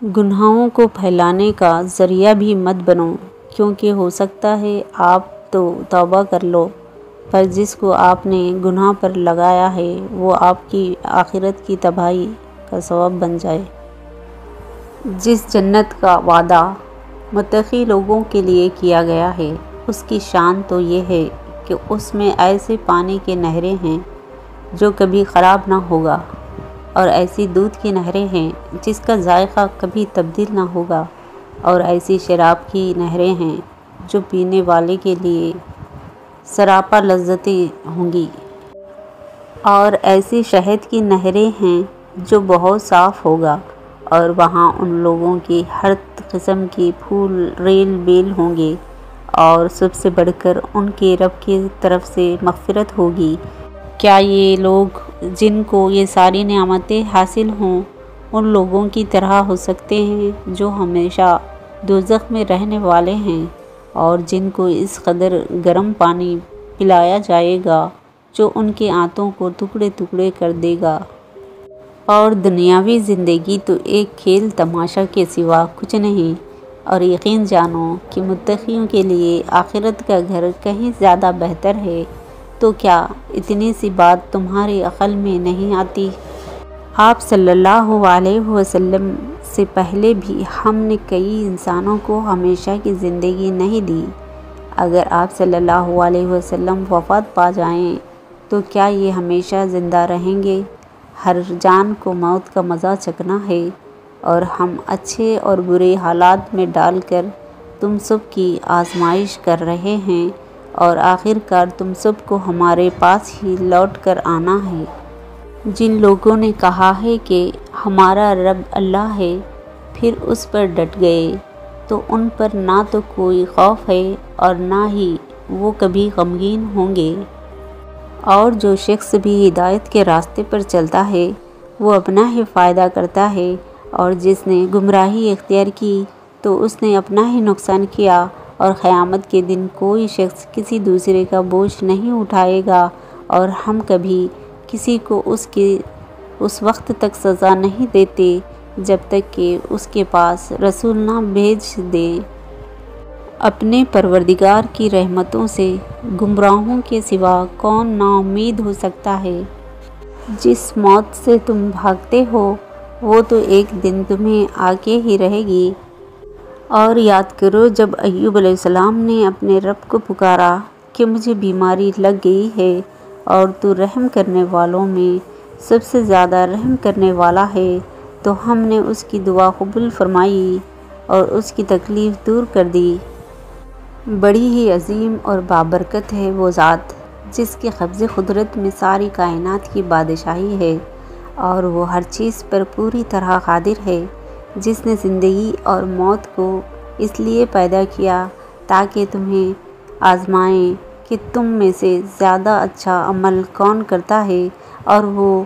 گناہوں کو پھیلانے کا ذریعہ بھی مت بنو، کیونکہ ہو سکتا ہے آپ تو توبہ کر لو، پر جس کو آپ نے گناہ پر لگایا ہے وہ آپ کی آخرت کی تباہی کا سبب بن جائے۔ جس جنت کا وعدہ متقی لوگوں کے لیے کیا گیا ہے، اس کی شان تو یہ ہے کہ اس میں ایسے پانی کے نہریں ہیں جو کبھی خراب نہ ہوگا، اور ایسی دودھ کی نہریں ہیں جس کا ذائقہ کبھی تبدیل نہ ہوگا، اور ایسی شراب کی نہریں ہیں جو پینے والے کے لیے سراپا لذتیں ہوں گی، اور ایسی شہد کی نہریں ہیں جو بہت صاف ہوگا، اور وہاں ان لوگوں کی ہر قسم کی پھول ریل بیل ہوں گے، اور سب سے بڑھ کر ان کے رب کی طرف سے مغفرت ہوگی۔ کیا یہ لوگ جن کو یہ ساری نعمتیں حاصل ہوں ان لوگوں کی طرح ہو سکتے ہیں جو ہمیشہ دوزخ میں رہنے والے ہیں، اور جن کو اس قدر گرم پانی پلایا جائے گا جو ان کے آنتوں کو ٹکڑے ٹکڑے کر دے گا؟ اور دنیاوی زندگی تو ایک کھیل تماشا کے سوا کچھ نہیں، اور یقین جانو کہ متقیوں کے لیے آخرت کا گھر کہیں زیادہ بہتر ہے۔ تو کیا اتنی سی بات تمہاری عقل میں نہیں آتی؟ آپ صلی اللہ علیہ وسلم سے پہلے بھی ہم نے کئی انسانوں کو ہمیشہ کی زندگی نہیں دی۔ اگر آپ صلی اللہ علیہ وسلم وفات پا جائیں تو کیا یہ ہمیشہ زندہ رہیں گے؟ ہر جان کو موت کا مزہ چکھنا ہے، اور ہم اچھے اور برے حالات میں ڈال کر تم سب کی آزمائش کر رہے ہیں، اور آخر کار تم سب کو ہمارے پاس ہی لوٹ کر آنا ہے۔ جن لوگوں نے کہا ہے کہ ہمارا رب اللہ ہے، پھر اس پر ڈٹ گئے، تو ان پر نہ تو کوئی خوف ہے اور نہ ہی وہ کبھی غمگین ہوں گے۔ اور جو شخص بھی ہدایت کے راستے پر چلتا ہے وہ اپنا ہی فائدہ کرتا ہے، اور جس نے گمراہی اختیار کی تو اس نے اپنا ہی نقصان کیا، اور قیامت کے دن کوئی شخص کسی دوسرے کا بوجھ نہیں اٹھائے گا، اور ہم کبھی کسی کو اس وقت تک سزا نہیں دیتے جب تک کہ اس کے پاس رسول نہ بھیج دیں۔ اپنے پروردگار کی رحمتوں سے گمراہوں کے سوا کون نا امید ہو سکتا ہے؟ جس موت سے تم بھاگتے ہو وہ تو ایک دن تمہیں آ کے ہی رہے گی۔ اور یاد کرو جب ایوب علیہ السلام نے اپنے رب کو پکارا کہ مجھے بیماری لگ گئی ہے، اور تو رحم کرنے والوں میں سب سے زیادہ رحم کرنے والا ہے، تو ہم نے اس کی دعا قبول فرمائی اور اس کی تکلیف دور کر دی۔ بڑی ہی عظیم اور بابرکت ہے وہ ذات جس کے قبض قدرت میں ساری کائنات کی بادشاہی ہے، اور وہ ہر چیز پر پوری طرح قادر ہے، جس نے زندگی اور موت کو اس لیے پیدا کیا تاکہ تمہیں آزمائیں کہ تم میں سے زیادہ اچھا عمل کون کرتا ہے، اور وہ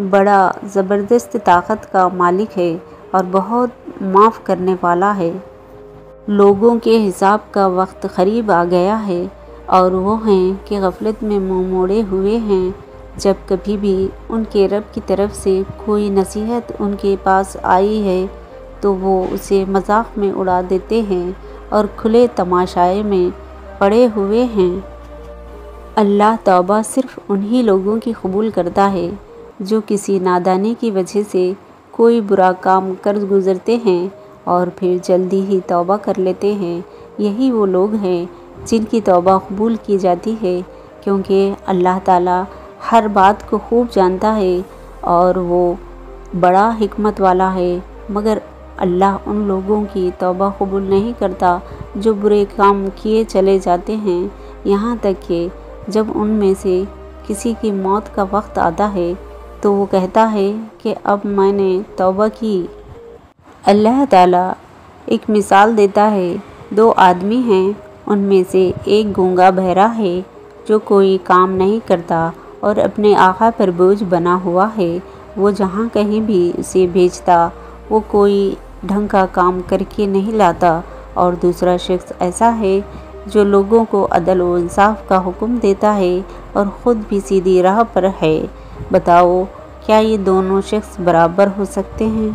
بڑا زبردست طاقت کا مالک ہے اور بہت معاف کرنے والا ہے۔ لوگوں کے حساب کا وقت قریب آ گیا ہے، اور وہ ہیں کہ غفلت میں منہ موڑے ہوئے ہیں۔ جب کبھی بھی ان کے رب کی طرف سے کوئی نصیحت ان کے پاس آئی ہے تو وہ اسے مذاق میں اڑا دیتے ہیں اور کھلے تماشائے میں پڑے ہوئے ہیں۔ اللہ توبہ صرف انہی لوگوں کی قبول کرتا ہے جو کسی نادانی کی وجہ سے کوئی برا کام کر گزرتے ہیں اور پھر جلدی ہی توبہ کر لیتے ہیں۔ یہی وہ لوگ ہیں جن کی توبہ قبول کی جاتی ہے، کیونکہ اللہ تعالیٰ ہر بات کو خوب جانتا ہے اور وہ بڑا حکمت والا ہے۔ مگر اللہ ان لوگوں کی توبہ قبول نہیں کرتا جو برے کام کیے چلے جاتے ہیں، یہاں تک کہ جب ان میں سے کسی کی موت کا وقت آتا ہے تو وہ کہتا ہے کہ اب میں نے توبہ کی۔ اللہ تعالیٰ ایک مثال دیتا ہے، دو آدمی ہیں، ان میں سے ایک گونگا بہرا ہے جو کوئی کام نہیں کرتا اور اپنے آقا پر بوجھ بنا ہوا ہے۔ وہ جہاں کہیں بھی اسے بھیجتا وہ کوئی ڈھنگ کا کام کر کے نہیں لاتا، اور دوسرا شخص ایسا ہے جو لوگوں کو عدل و انصاف کا حکم دیتا ہے اور خود بھی سیدھی راہ پر ہے۔ بتاؤ کیا یہ دونوں شخص برابر ہو سکتے ہیں؟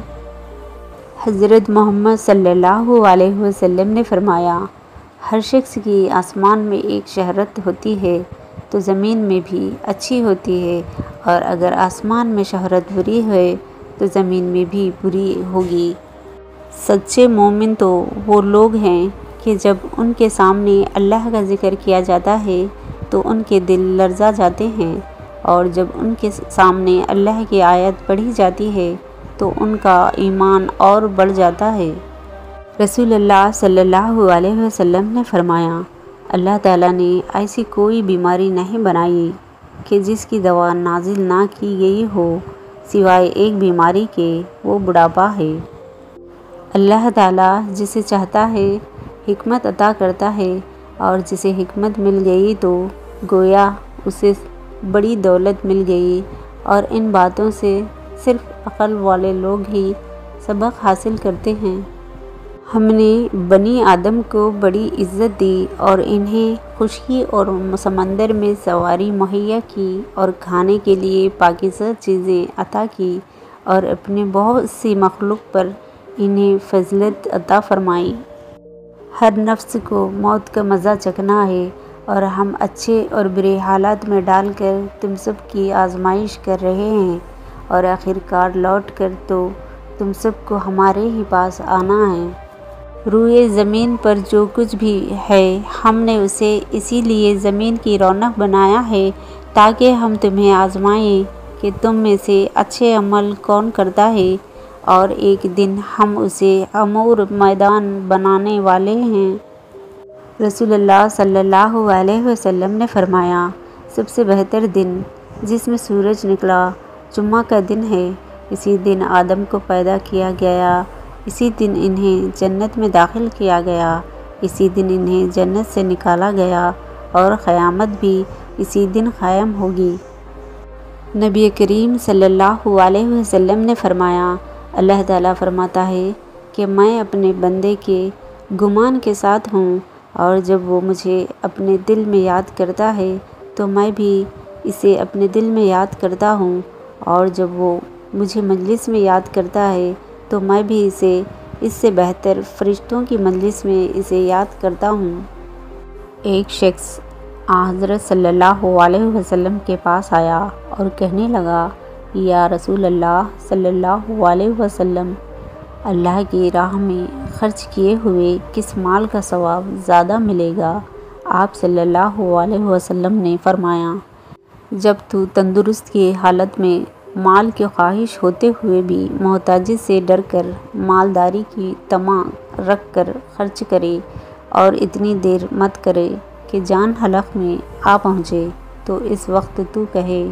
حضرت محمد صلی اللہ علیہ وسلم نے فرمایا، ہر شخص کی آسمان میں ایک شہرت ہوتی ہے تو زمین میں بھی اچھی ہوتی ہے، اور اگر آسمان میں شہرت بری ہے تو زمین میں بھی بری ہوگی۔ سچے مومن تو وہ لوگ ہیں کہ جب ان کے سامنے اللہ کا ذکر کیا جاتا ہے تو ان کے دل لرزا جاتے ہیں، اور جب ان کے سامنے اللہ کی آیت پڑھی جاتی ہے تو ان کا ایمان اور بڑھ جاتا ہے۔ رسول اللہ صلی اللہ علیہ وسلم نے فرمایا، اللہ تعالیٰ نے ایسی کوئی بیماری نہیں بنائی کہ جس کی دوا نازل نہ کی گئی ہو سوائے ایک بیماری کے، وہ بڑھاپا ہے۔ اللہ تعالیٰ جسے چاہتا ہے حکمت عطا کرتا ہے، اور جسے حکمت مل گئی تو گویا اسے بڑی دولت مل گئی، اور ان باتوں سے صرف عقل والے لوگ ہی سبق حاصل کرتے ہیں۔ ہم نے بنی آدم کو بڑی عزت دی اور انہیں خشکی اور سمندر میں سواری مہیا کی، اور کھانے کے لیے پاکیزہ چیزیں عطا کی، اور اپنے بہت سی مخلوق پر انہیں فضیلت عطا فرمائی۔ ہر نفس کو موت کا مزہ چکھنا ہے، اور ہم اچھے اور برے حالات میں ڈال کر تم سب کی آزمائش کر رہے ہیں، اور آخرکار لوٹ کر تو تم سب کو ہمارے ہی پاس آنا ہے۔ روئے زمین پر جو کچھ بھی ہے ہم نے اسے اسی لیے زمین کی رونق بنایا ہے تاکہ ہم تمہیں آزمائیں کہ تم میں سے اچھے عمل کون کرتا ہے، اور ایک دن ہم اسے امور میدان بنانے والے ہیں۔ رسول اللہ صلی اللہ علیہ وسلم نے فرمایا، سب سے بہتر دن جس میں سورج نکلا جمعہ کا دن ہے۔ اسی دن آدم کو پیدا کیا گیا، اسی دن انہیں جنت میں داخل کیا گیا، اسی دن انہیں جنت سے نکالا گیا، اور قیامت بھی اسی دن قائم ہوگی۔ نبی کریم صلی اللہ علیہ وسلم نے فرمایا، اللہ تعالیٰ فرماتا ہے کہ میں اپنے بندے کے گمان کے ساتھ ہوں، اور جب وہ مجھے اپنے دل میں یاد کرتا ہے تو میں بھی اسے اپنے دل میں یاد کرتا ہوں، اور جب وہ مجھے مجلس میں یاد کرتا ہے تو میں بھی اسے اس سے بہتر فرشتوں کی مجلس میں اسے یاد کرتا ہوں۔ ایک شخص حضرت صلی اللہ علیہ وسلم کے پاس آیا اور کہنے لگا، یا رسول اللہ صلی اللہ علیہ وسلم، اللہ کی راہ میں خرچ کیے ہوئے کس مال کا ثواب زیادہ ملے گا؟ آپ صلی اللہ علیہ وسلم نے فرمایا، جب تو تندرست کی حالت میں مال کی خواہش ہوتے ہوئے بھی محتاجی سے ڈر کر مالداری کی طمع رکھ کر خرچ کرے، اور اتنی دیر مت کرے کہ جان حلق میں آ پہنچے، تو اس وقت تو کہے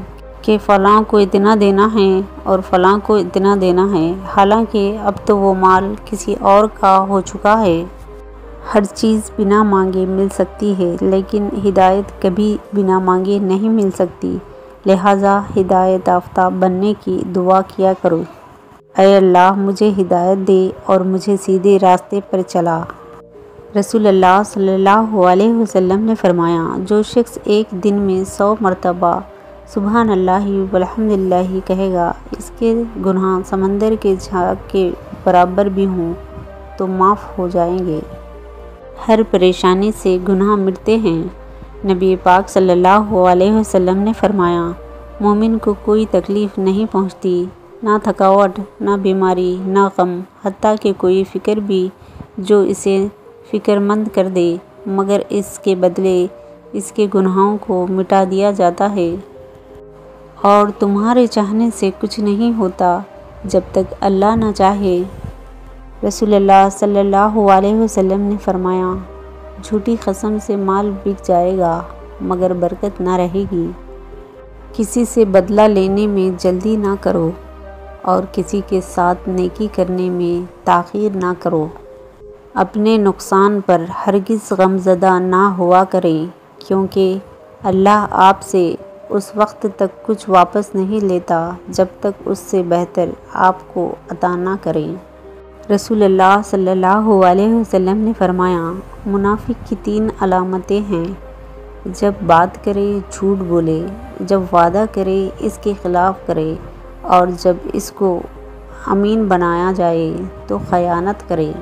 کہ فلاں کو اتنا دینا ہے اور فلاں کو اتنا دینا ہے، حالانکہ اب تو وہ مال کسی اور کا ہو چکا ہے۔ ہر چیز بنا مانگے مل سکتی ہے، لیکن ہدایت کبھی بنا مانگے نہیں مل سکتی، لہٰذا ہدایت یافتہ بننے کی دعا کیا کرو۔ اے اللہ مجھے ہدایت دے اور مجھے سیدھے راستے پر چلا۔ رسول اللہ صلی اللہ علیہ وسلم نے فرمایا، جو شخص ایک دن میں 100 مرتبہ سبحان اللہ والحمدللہ کہے گا، اس کے گناہ سمندر کے جھاگ کے برابر بھی ہوں تو معاف ہو جائیں گے۔ ہر پریشانی سے گناہ مٹتے ہیں۔ نبی پاک صلی اللہ علیہ وسلم نے فرمایا، مومن کو کوئی تکلیف نہیں پہنچتی، نہ تھکاوٹ، نہ بیماری، نہ غم، حتیٰ کہ کوئی فکر بھی جو اسے فکر مند کر دے، مگر اس کے بدلے اس کے گناہوں کو مٹا دیا جاتا ہے۔ اور تمہارے چاہنے سے کچھ نہیں ہوتا جب تک اللہ نہ چاہے۔ رسول اللہ صلی اللہ علیہ وسلم نے فرمایا، جھوٹی قسم سے مال بک جائے گا مگر برکت نہ رہے گی۔ کسی سے بدلہ لینے میں جلدی نہ کرو، اور کسی کے ساتھ نیکی کرنے میں تاخیر نہ کرو۔ اپنے نقصان پر ہرگز غمزدہ نہ ہوا کریں، کیونکہ اللہ آپ سے اس وقت تک کچھ واپس نہیں لیتا جب تک اس سے بہتر آپ کو عطا نہ کریں۔ رسول اللہ صلی اللہ علیہ وسلم نے فرمایا، منافق کی 3 علامتیں ہیں، جب بات کرے جھوٹ بولے، جب وعدہ کرے اس کے خلاف کرے، اور جب اس کو امین بنایا جائے تو خیانت کرے۔